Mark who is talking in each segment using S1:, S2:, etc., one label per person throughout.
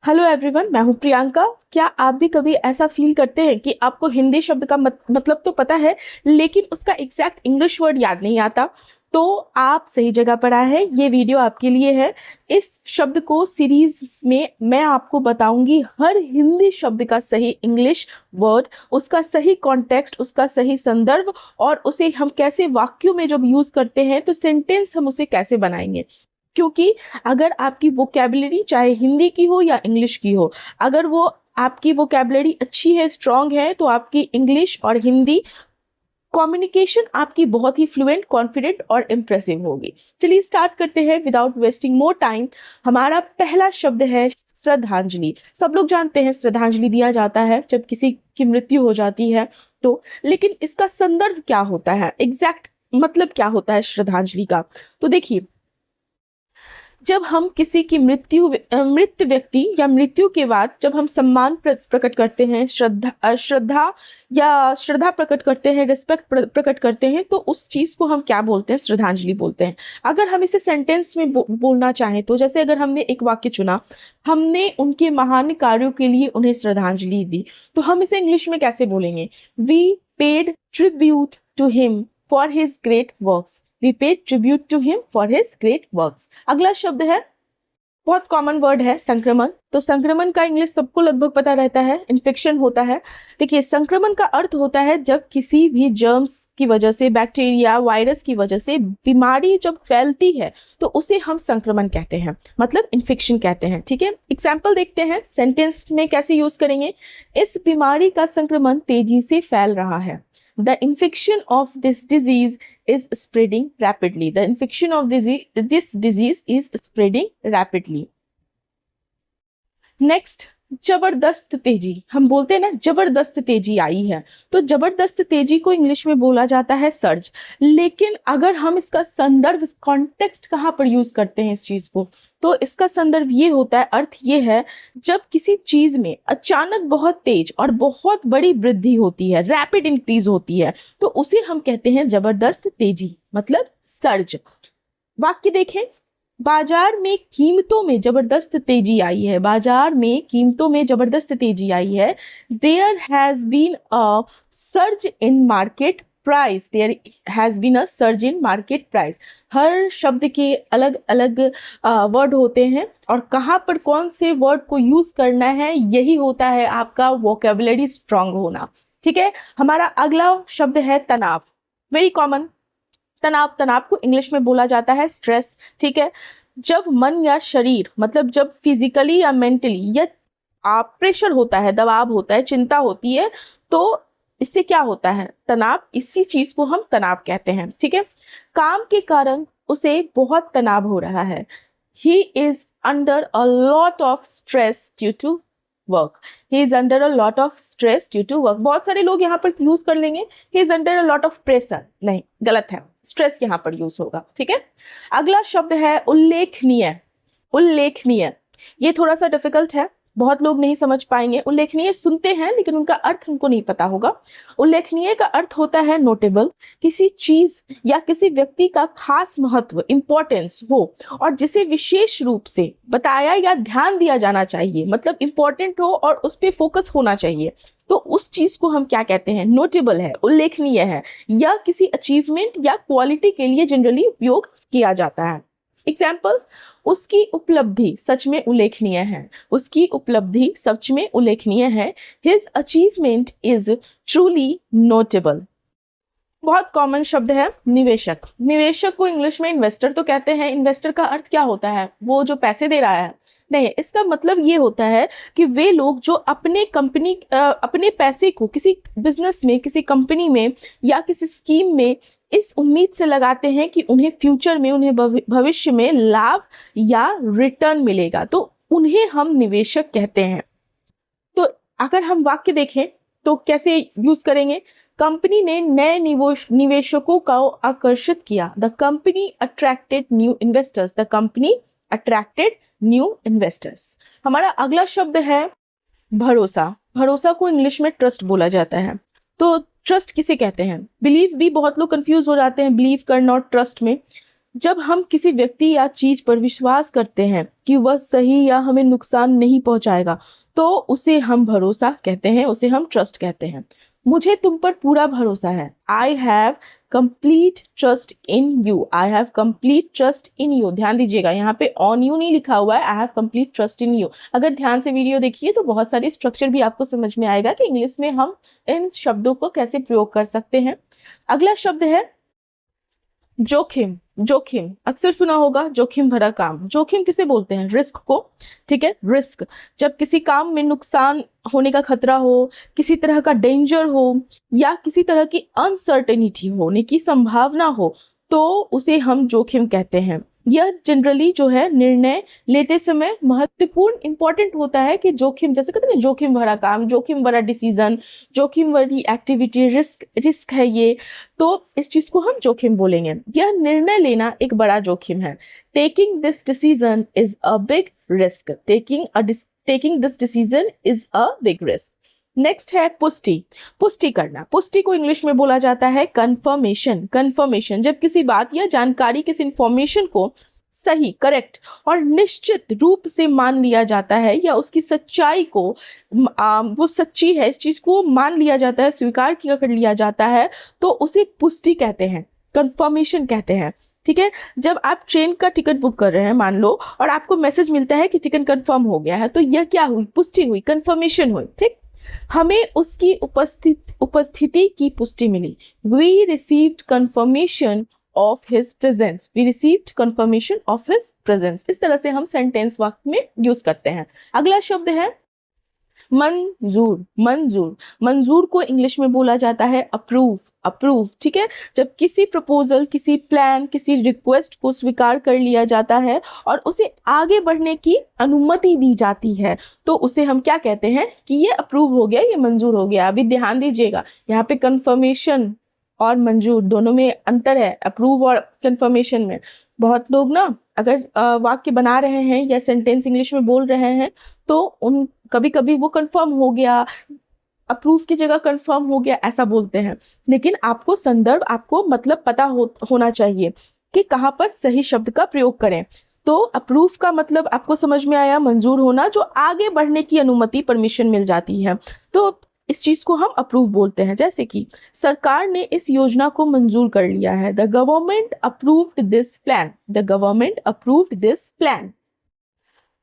S1: Hello everyone, मैं हूं प्रियंका। क्या आप भी कभी ऐसा फील करते हैं कि आपको हिंदी शब्द का मतलब तो पता है, लेकिन उसका एग्जैक्ट इंग्लिश वर्ड याद नहीं आता? तो आप सही जगह पर आए हैं। ये वीडियो आपके लिए है। इस शब्द को सीरीज में मैं आपको बताऊंगी हर हिंदी शब्द का सही इंग्लिश वर्ड, उसका सही कॉन्टेक्स्ट, उसका सही संदर्भ, और उसे हम कैसे वाक्यों में जब यूज करते हैं तो सेंटेंस हम उसे कैसे बनाएंगे। क्योंकि अगर आपकी वोकैबुलरी चाहे हिंदी की हो या इंग्लिश की हो, अगर वो आपकी वोकैबुलरी अच्छी है, स्ट्रांग है, तो आपकी इंग्लिश और हिंदी कम्युनिकेशन आपकी बहुत ही फ्लुएंट, कॉन्फिडेंट और इम्प्रेसिव होगी। चलिए स्टार्ट करते हैं विदाउट वेस्टिंग मोर टाइम। हमारा पहला शब्द है श्रद्धांजलि। सब लोग जानते हैं श्रद्धांजलि दिया जाता है जब किसी की मृत्यु हो जाती है। तो लेकिन इसका संदर्भ क्या होता है, एग्जैक्ट मतलब क्या होता है श्रद्धांजलि का? तो देखिए, जब हम किसी की मृत व्यक्ति या मृत्यु के बाद जब हम सम्मान प्रकट करते हैं, श्रद्धा प्रकट करते हैं, रिस्पेक्ट प्रकट करते हैं, तो उस चीज को हम क्या बोलते हैं? श्रद्धांजलि बोलते हैं। अगर हम इसे सेंटेंस में बोलना चाहें तो जैसे अगर हमने एक वाक्य चुना, हमने उनके महान कार्यों के लिए उन्हें श्रद्धांजलि दी, तो हम इसे इंग्लिश में कैसे बोलेंगे? We paid tribute to him for his great works. We paid tribute to him for his great works. अगला शब्द है, बहुत कॉमन वर्ड है, संक्रमण। तो संक्रमण का इंग्लिश सबको लगभग पता रहता है, इन्फेक्शन होता है। देखिए, संक्रमण का अर्थ होता है जब किसी भी जर्म्स की वजह से, बैक्टीरिया, वायरस की वजह से बीमारी जब फैलती है तो उसे हम संक्रमण कहते हैं, मतलब इन्फेक्शन कहते हैं। ठीक है, एग्जाम्पल देखते हैं सेंटेंस में कैसे यूज करेंगे। इस बीमारी का संक्रमण तेजी से फैल रहा है। The infection of this disease is spreading rapidly. The infection of this disease is spreading rapidly. Next, जबरदस्त तेजी। हम बोलते हैं ना, जबरदस्त तेजी आई है, तो जबरदस्त तेजी को इंग्लिश में बोला जाता है सर्ज। लेकिन अगर हम इसका संदर्भ, कॉन्टेक्स्ट कहाँ पर यूज करते हैं इस चीज को, तो इसका संदर्भ ये होता है, अर्थ ये है, जब किसी चीज में अचानक बहुत तेज और बहुत बड़ी वृद्धि होती है, रैपिड इंक्रीज होती है, तो उसे हम कहते हैं जबरदस्त तेजी, मतलब सर्ज। वाक्य देखें, बाजार में कीमतों में जबरदस्त तेजी आई है। बाजार में कीमतों में जबरदस्त तेजी आई है। There has been a surge in market price. There has been a surge in market price. हर शब्द के अलग अलग वर्ड होते हैं, और कहाँ पर कौन से वर्ड को यूज करना है, यही होता है आपका वोकेबुलरी स्ट्रांग होना। ठीक है, हमारा अगला शब्द है तनाव। Very common. तनाव को इंग्लिश में बोला जाता है स्ट्रेस। ठीक है, जब मन या शरीर, मतलब जब फिजिकली या मेंटली या प्रेशर होता है, दबाव होता है, चिंता होती है, तो इससे क्या होता है? तनाव। इसी चीज को हम तनाव कहते हैं। ठीक है, काम के कारण उसे बहुत तनाव हो रहा है। He is under a lot of stress due to work. He is under a lot of stress due to work. बहुत सारे लोग यहाँ पर यूज कर लेंगे he is under a lot of pressure। नहीं, गलत है, स्ट्रेस यहाँ पर यूज होगा। ठीक है, अगला शब्द है उल्लेखनीय। उल्लेखनीय, ये थोड़ा सा डिफिकल्ट है, बहुत लोग नहीं समझ पाएंगे। उल्लेखनीय सुनते हैं लेकिन उनका अर्थ उनको नहीं पता होगा। उल्लेखनीय का अर्थ होता है नोटेबल, किसी चीज या किसी व्यक्ति का खास महत्व, इंपॉर्टेंस हो, और जिसे विशेष रूप से बताया या ध्यान दिया जाना चाहिए, मतलब इंपॉर्टेंट हो और उस पर फोकस होना चाहिए, तो उस चीज को हम क्या कहते हैं? नोटेबल है, उल्लेखनीय है, या किसी अचीवमेंट या क्वालिटी के लिए जनरली उपयोग किया जाता है। एग्जाम्पल, उसकी उपलब्धि सच में उल्लेखनीय है। उसकी उपलब्धि सच में उल्लेखनीय है। His achievement is truly notable. बहुत कॉमन शब्द है निवेशक। निवेशक को इंग्लिश में इन्वेस्टर तो कहते हैं। इन्वेस्टर का अर्थ क्या होता है? वो जो पैसे दे रहा है? नहीं, इसका मतलब ये होता है कि वे लोग जो अपने पैसे को किसी बिजनेस में, किसी कंपनी में या किसी स्कीम में इस उम्मीद से लगाते हैं कि उन्हें फ्यूचर में, उन्हें भविष्य में लाभ या रिटर्न मिलेगा, तो उन्हें हम निवेशक कहते हैं। तो अगर हम वाक्य देखें तो कैसे यूज करेंगे? कंपनी ने नए निवेशकों को आकर्षित किया। The company attracted new investors. The company attracted new investors. हमारा अगला शब्द है भरोसा। भरोसा को इंग्लिश में ट्रस्ट बोला जाता है। तो ट्रस्ट किसे कहते हैं? बिलीव भी बहुत लोग कंफ्यूज हो जाते हैं बिलीव करना और ट्रस्ट में। जब हम किसी व्यक्ति या चीज पर विश्वास करते हैं कि वह सही या हमें नुकसान नहीं पहुंचाएगा, तो उसे हम भरोसा कहते हैं, उसे हम ट्रस्ट कहते हैं। मुझे तुम पर पूरा भरोसा है। I have complete trust in you. I have complete trust in you. ध्यान दीजिएगा, यहाँ पे ऑन यू नहीं लिखा हुआ है, I have complete trust in you. अगर ध्यान से वीडियो देखिए तो बहुत सारी स्ट्रक्चर भी आपको समझ में आएगा कि इंग्लिश में हम इन शब्दों को कैसे प्रयोग कर सकते हैं। अगला शब्द है जोखिम। जोखिम अक्सर सुना होगा, जोखिम भरा काम। जोखिम किसे बोलते हैं? रिस्क को। ठीक है, रिस्क। जब किसी काम में नुकसान होने का खतरा हो, किसी तरह का डेंजर हो, या किसी तरह की अनसर्टेनिटी होने की संभावना हो, तो उसे हम जोखिम कहते हैं। यह जनरली जो है निर्णय लेते समय महत्वपूर्ण इंपॉर्टेंट होता है कि जोखिम, जैसे कहते हैं ना, जोखिम भरा काम, जोखिम भरा डिसीजन, जोखिम भरी एक्टिविटी, रिस्क है ये, तो इस चीज को हम जोखिम बोलेंगे। यह निर्णय लेना एक बड़ा जोखिम है। Taking this decision is a big risk. Taking this decision is a big risk. Next है पुष्टि। पुष्टि करना। पुष्टि को इंग्लिश में बोला जाता है कंफर्मेशन। कंफर्मेशन जब किसी बात या जानकारी, किसी इंफॉर्मेशन को सही, करेक्ट और निश्चित रूप से मान लिया जाता है, या उसकी सच्चाई को वो सच्ची है, इस चीज को मान लिया जाता है, स्वीकार किया कर लिया जाता है, तो उसे पुष्टि कहते हैं, कंफर्मेशन कहते हैं। ठीक है, जब आप ट्रेन का टिकट बुक कर रहे हैं मान लो, और आपको मैसेज मिलता है कि टिकट कंफर्म हो गया है, तो यह क्या हुई? पुष्टि हुई, कंफर्मेशन हुई। ठीक, हमें उसकी उपस्थिति की पुष्टि मिली। We received confirmation of his presence. We received confirmation of his presence. इस तरह से हम सेंटेंस वाक्य में यूज करते हैं। अगला शब्द है मंजूर। मंजूर, मंजूर को इंग्लिश में बोला जाता है अप्रूव। अप्रूव, ठीक है, जब किसी प्रपोजल, किसी प्लान, किसी रिक्वेस्ट को स्वीकार कर लिया जाता है और उसे आगे बढ़ने की अनुमति दी जाती है, तो उसे हम क्या कहते हैं कि ये अप्रूव हो गया, ये मंजूर हो गया। अभी ध्यान दीजिएगा, यहाँ पे कंफर्मेशन और मंजूर दोनों में अंतर है, अप्रूव और कंफर्मेशन में। बहुत लोग ना अगर वाक्य बना रहे हैं या सेंटेंस इंग्लिश में बोल रहे हैं, तो उन कभी कभी वो कंफर्म हो गया, अप्रूव की जगह कंफर्म हो गया, ऐसा बोलते हैं। लेकिन आपको संदर्भ, आपको मतलब पता होना चाहिए कि कहाँ पर सही शब्द का प्रयोग करें। तो अप्रूव का मतलब आपको समझ में आया, मंजूर होना, जो आगे बढ़ने की अनुमति, परमिशन मिल जाती है, तो इस चीज को हम अप्रूव बोलते हैं। जैसे कि सरकार ने इस योजना को मंजूर कर लिया है। The government approved this plan. The government approved this plan.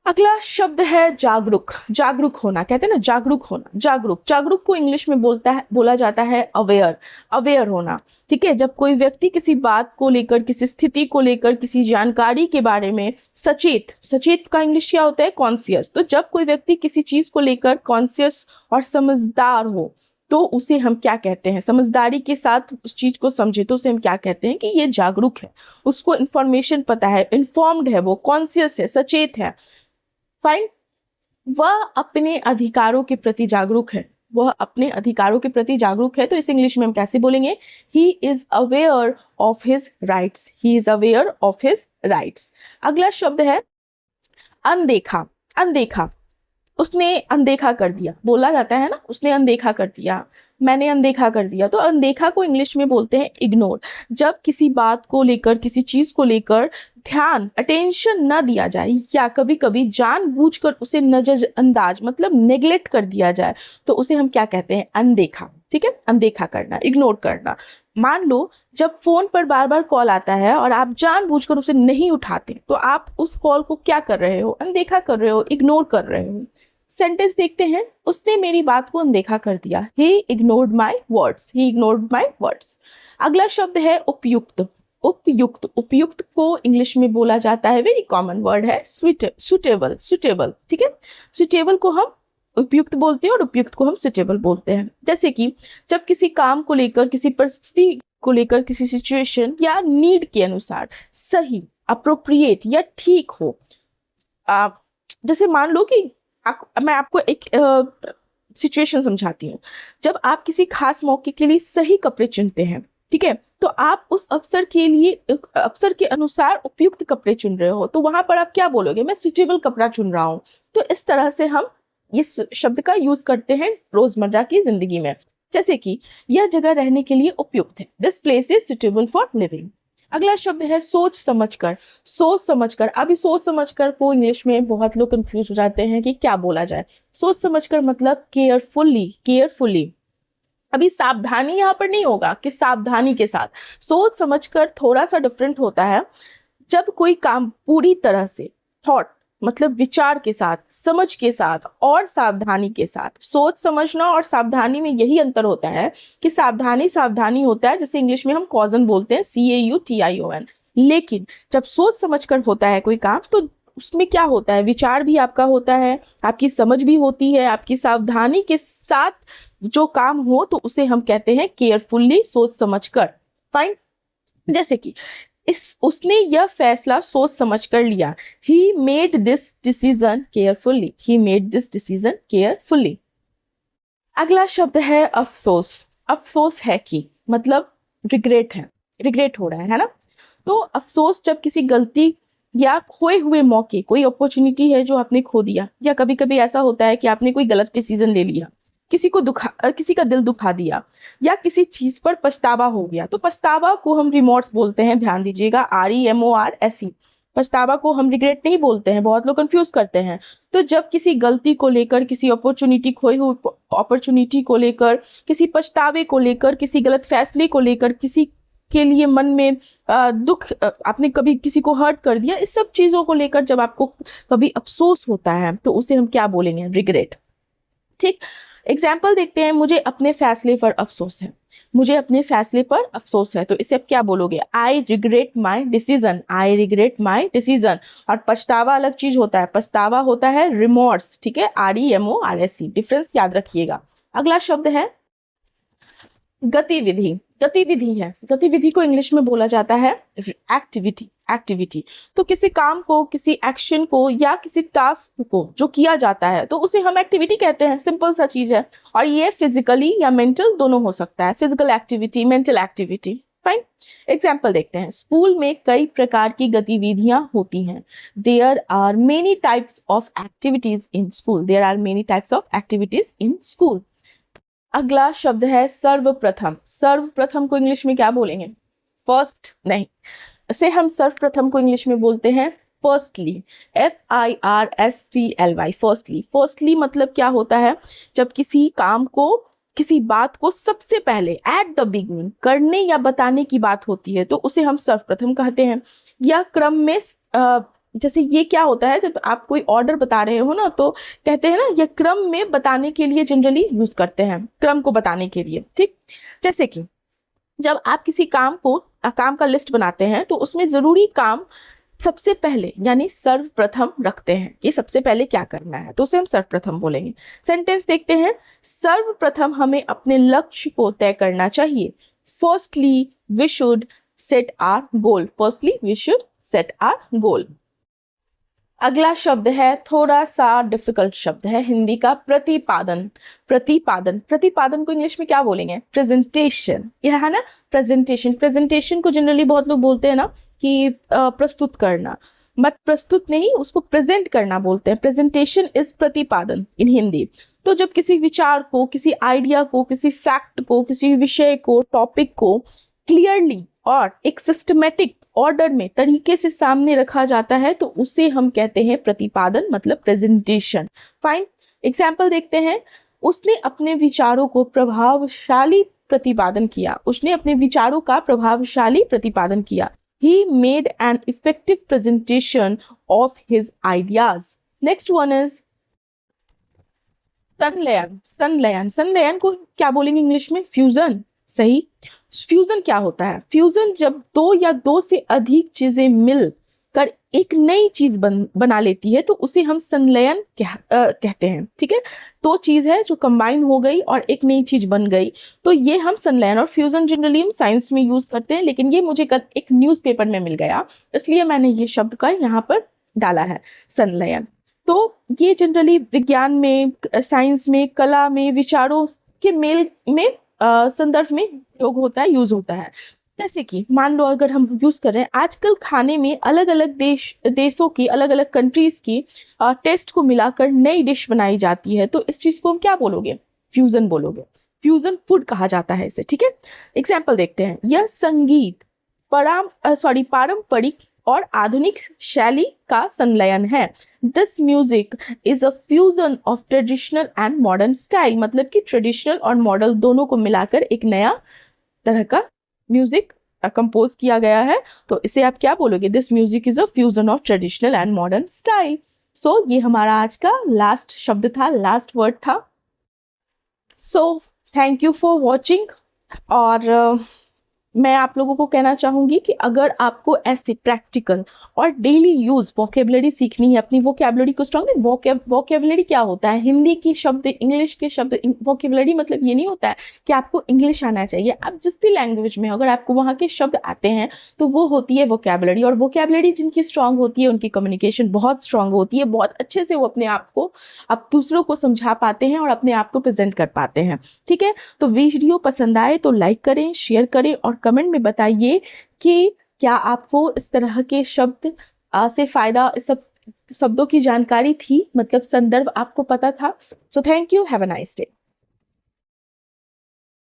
S1: अगला शब्द है जागरूक। जागरूक होना, कहते हैं ना जागरूक होना। जागरूक, जागरूक को इंग्लिश में बोला जाता है अवेयर। अवेयर होना, ठीक है, जब कोई व्यक्ति किसी बात को लेकर, किसी स्थिति को लेकर, किसी जानकारी के बारे में सचेत, सचेत का इंग्लिश क्या होता है? कॉन्शियस। तो जब कोई व्यक्ति किसी चीज को लेकर कॉन्शियस और समझदार हो, तो उसे हम क्या कहते हैं? समझदारी के साथ उस चीज को समझे तो उसे हम क्या कहते हैं कि ये जागरूक है, उसको इंफॉर्मेशन पता है, इन्फॉर्म्ड है, वो कॉन्शियस है, सचेत है। फाइन, वह अपने अधिकारों के प्रति जागरूक है। वह अपने अधिकारों के प्रति जागरूक है, तो इस इंग्लिश में हम कैसे बोलेंगे? He is aware of his rights. He is aware of his rights. अगला शब्द है अनदेखा। अनदेखा, उसने अनदेखा कर दिया, बोला जाता है ना, उसने अनदेखा कर दिया, मैंने अनदेखा कर दिया। तो अनदेखा को इंग्लिश में बोलते हैं इग्नोर। जब किसी बात को लेकर, किसी चीज को लेकर ध्यान, अटेंशन न दिया जाए, या कभी कभी जानबूझकर उसे नजरअंदाज, मतलब नेग्लेक्ट कर दिया जाए, तो उसे हम क्या कहते हैं? अनदेखा। ठीक है, अनदेखा करना, इग्नोर करना। मान लो जब फोन पर बार बार कॉल आता है और आप जानबूझकर उसे नहीं उठाते, तो आप उस कॉल को क्या कर रहे हो? अनदेखा कर रहे हो, इग्नोर कर रहे हो। सेंटेंस देखते हैं, उसने मेरी बात को अनदेखा कर दिया। He ignored my words. He ignored my words. अगला शब्द है उपयुक्त। उपयुक्त, उपयुक्त को इंग्लिश में बोला जाता है, वेरी कॉमन वर्ड है, सुटेबल। सुटेबल, ठीक है, सुटेबल को हम उपयुक्त बोलते हैं और उपयुक्त को हम सुटेबल बोलते हैं। जैसे कि जब किसी काम को लेकर, किसी परिस्थिति को लेकर, किसी सिचुएशन या नीड के अनुसार सही, अप्रोप्रिएट या ठीक हो। जैसे मान लो कि मैं आपको एक सिचुएशन समझाती हूँ। जब आप किसी खास मौके के लिए सही कपड़े चुनते हैं, ठीक है, तो आप उस अवसर के लिए, अवसर के अनुसार उपयुक्त कपड़े चुन रहे हो, तो वहां पर आप क्या बोलोगे? मैं सुटेबल कपड़ा चुन रहा हूँ। तो इस तरह से हम ये शब्द का यूज करते हैं रोजमर्रा की जिंदगी में। जैसे कि यह जगह रहने के लिए उपयुक्त है। This place is suitable for living. अगला शब्द है सोच समझकर। सोच समझकर, अभी सोच समझकर को इंग्लिश में बहुत लोग कंफ्यूज हो जाते हैं कि क्या बोला जाए। सोच समझकर मतलब केयरफुली, केयरफुली। अभी सावधानी यहाँ पर नहीं होगा कि सावधानी के साथ, सोच समझकर थोड़ा सा डिफरेंट होता है। जब कोई काम पूरी तरह से थॉट मतलब विचार के साथ, समझ के साथ और सावधानी के साथ। सोच समझना और सावधानी में यही अंतर होता है कि सावधानी सावधानी होता है, जैसे इंग्लिश में हम कॉजन बोलते हैं, CAUTION। लेकिन जब सोच समझकर होता है कोई काम तो उसमें क्या होता है, विचार भी आपका होता है, आपकी समझ भी होती है, आपकी सावधानी के साथ जो काम हो तो उसे हम कहते हैं केयरफुली, सोच समझकर। फाइन। जैसे कि उसने यह फैसला सोच समझ कर लिया। He made this decision carefully. He made this decision carefully. अगला शब्द है अफसोस। अफसोस है कि मतलब रिग्रेट है, रिग्रेट हो रहा है ना। तो अफसोस जब किसी गलती या खोए हुए मौके, कोई अपॉर्चुनिटी है जो आपने खो दिया, या कभी कभी ऐसा होता है कि आपने कोई गलत डिसीजन ले लिया, किसी का दिल दुखा दिया, या किसी चीज पर पछतावा हो गया। तो पछतावा को हम रिमोर्स बोलते हैं, ध्यान दीजिएगा, REMORSE। पछतावा को हम रिग्रेट नहीं बोलते हैं, बहुत लोग कंफ्यूज करते हैं। तो जब किसी गलती को लेकर, किसी अपॉर्चुनिटी, खोई हुई अपॉर्चुनिटी को लेकर, किसी पछतावे को लेकर, किसी गलत फैसले को लेकर, किसी के लिए मन में दुख, आपने कभी किसी को हर्ट कर दिया, इस सब चीजों को लेकर जब आपको कभी अफसोस होता है तो उसे हम क्या बोलेंगे, रिग्रेट। ठीक। एग्जाम्पल देखते हैं, मुझे अपने फैसले पर अफसोस है। मुझे अपने फैसले पर अफसोस है तो इसे आप क्या बोलोगे, I regret my decision. I regret my decision. और पछतावा अलग चीज होता है, पछतावा होता है रिमोर्स। ठीक है, REMORSE, डिफरेंस याद रखिएगा। अगला शब्द है गतिविधि। गतिविधि है, गतिविधि को इंग्लिश में बोला जाता है एक्टिविटी। एक्टिविटी तो किसी काम को, किसी एक्शन को या किसी टास्क को जो किया जाता है तो उसे हम एक्टिविटी कहते हैं। सिंपल सा चीज है, और ये फिजिकली या मेंटल दोनों हो सकता है, physical activity, mental activity. Fine. Example देखते हैं, स्कूल में कई प्रकार की गतिविधियां होती हैं। There are many types of activities in school. There are many types of activities in school. अगला शब्द है सर्वप्रथम। सर्वप्रथम को इंग्लिश में क्या बोलेंगे, फर्स्ट नहीं, इसे हम सर्वप्रथम को इंग्लिश में बोलते हैं फर्स्टली। FIRSTLY, firstly. फर्स्टली मतलब क्या होता है, जब किसी काम को, किसी बात को सबसे पहले, एट द बिगिनिंग करने या बताने की बात होती है तो उसे हम सर्वप्रथम कहते हैं। या क्रम में जैसे ये क्या होता है, जब आप कोई ऑर्डर बता रहे हो ना तो कहते हैं ना, ये क्रम में बताने के लिए जनरली यूज करते हैं, क्रम को बताने के लिए। ठीक। जैसे कि जब आप किसी काम को, काम का लिस्ट बनाते हैं तो उसमें जरूरी काम सबसे पहले यानी सर्वप्रथम रखते हैं कि सबसे पहले क्या करना है, तो उसे हम सर्वप्रथम बोलेंगे। सेंटेंस देखते हैं, सर्वप्रथम हमें अपने लक्ष्य को तय करना चाहिए। Firstly we should set our goal. Firstly we should set our goal. अगला शब्द है थोड़ा सा डिफिकल्ट शब्द है, हिंदी का प्रतिपादन। प्रतिपादन, प्रतिपादन को इंग्लिश में क्या बोलेंगे, प्रेजेंटेशन। यह है ना, प्रेजेंटेशन। प्रेजेंटेशन को जनरली बहुत लोग बोलते हैं ना कि प्रस्तुत करना, बट प्रस्तुत नहीं, उसको प्रेजेंट करना बोलते हैं। प्रेजेंटेशन इज प्रतिपादन इन हिंदी। तो जब किसी विचार को, किसी आइडिया को, किसी फैक्ट को, किसी विषय को, टॉपिक को क्लियरली और एक सिस्टमेटिक ऑर्डर में, तरीके से सामने रखा जाता है तो उसे हम कहते हैं प्रतिपादन, मतलब प्रेजेंटेशन। फाइन। एग्जाम्पल देखते हैं, उसने अपने विचारों को प्रभावशाली प्रतिपादन किया। उसने अपने विचारों का प्रभावशाली प्रतिपादन किया। He made an effective presentation of his ideas. Next one is संलयन। संलयन, संलयन को क्या बोलेंगे इंग्लिश में, फ्यूजन। सही। फ्यूजन क्या होता है, फ्यूजन जब दो या दो से अधिक चीजें मिलकर एक नई चीज बना लेती है तो उसे हम संलयन कहते हैं। ठीक है, दो चीज है जो कंबाइन हो गई और एक नई चीज बन गई तो ये हम संलयन। और फ्यूजन जनरली हम साइंस में यूज करते हैं, लेकिन ये मुझे एक न्यूज़पेपर में मिल गया इसलिए मैंने ये शब्द का यहाँ पर डाला है, संलयन। तो ये जनरली विज्ञान में, साइंस में, कला में, विचारों के मेल में, संदर्भ में योग होता है, यूज होता है। जैसे कि मान लो अगर हम यूज कर रहे हैं, आजकल खाने में अलग अलग देशों की, अलग अलग कंट्रीज की टेस्ट को मिलाकर नई डिश बनाई जाती है तो इस चीज को हम क्या बोलोगे, फ्यूजन बोलोगे। फ्यूजन फूड कहा जाता है इसे। ठीक है, एग्जाम्पल देखते हैं, यह संगीत पारंपरिक और आधुनिक शैली का संलयन है। This music is a fusion of traditional and modern style, मतलब कि ट्रेडिशनल और मॉडर्न दोनों को मिलाकर एक नया तरह का म्यूजिक कंपोज किया गया है। तो इसे आप क्या बोलोगे? This music is a fusion of traditional and modern style. So ये हमारा आज का लास्ट शब्द था, लास्ट वर्ड था। So thank you for watching. और मैं आप लोगों को कहना चाहूँगी कि अगर आपको ऐसे प्रैक्टिकल और डेली यूज़ वोकेबलरी सीखनी है, अपनी वोकेबलरी को स्ट्रॉन्ग, वोकेबलरी क्या होता है? हिंदी की शब्द, इंग्लिश के शब्द। वोकेबलरी मतलब ये नहीं होता है कि आपको इंग्लिश आना चाहिए, आप जिस भी लैंग्वेज में हो अगर आपको वहाँ के शब्द आते हैं तो वो होती है वोकेबलरी। और वोकेबलरी जिनकी स्ट्रांग होती है उनकी कम्युनिकेशन बहुत स्ट्रांग होती है, बहुत अच्छे से वो अपने आप को अब दूसरों को समझा पाते हैं और अपने आप को प्रेजेंट कर पाते हैं। ठीक है, तो वीडियो पसंद आए तो लाइक करें, शेयर करें और कमेंट में बताइए कि क्या आपको इस तरह के शब्द से फायदा, सब शब्दों की जानकारी थी, मतलब संदर्भ आपको पता था। So thank you, have a nice day.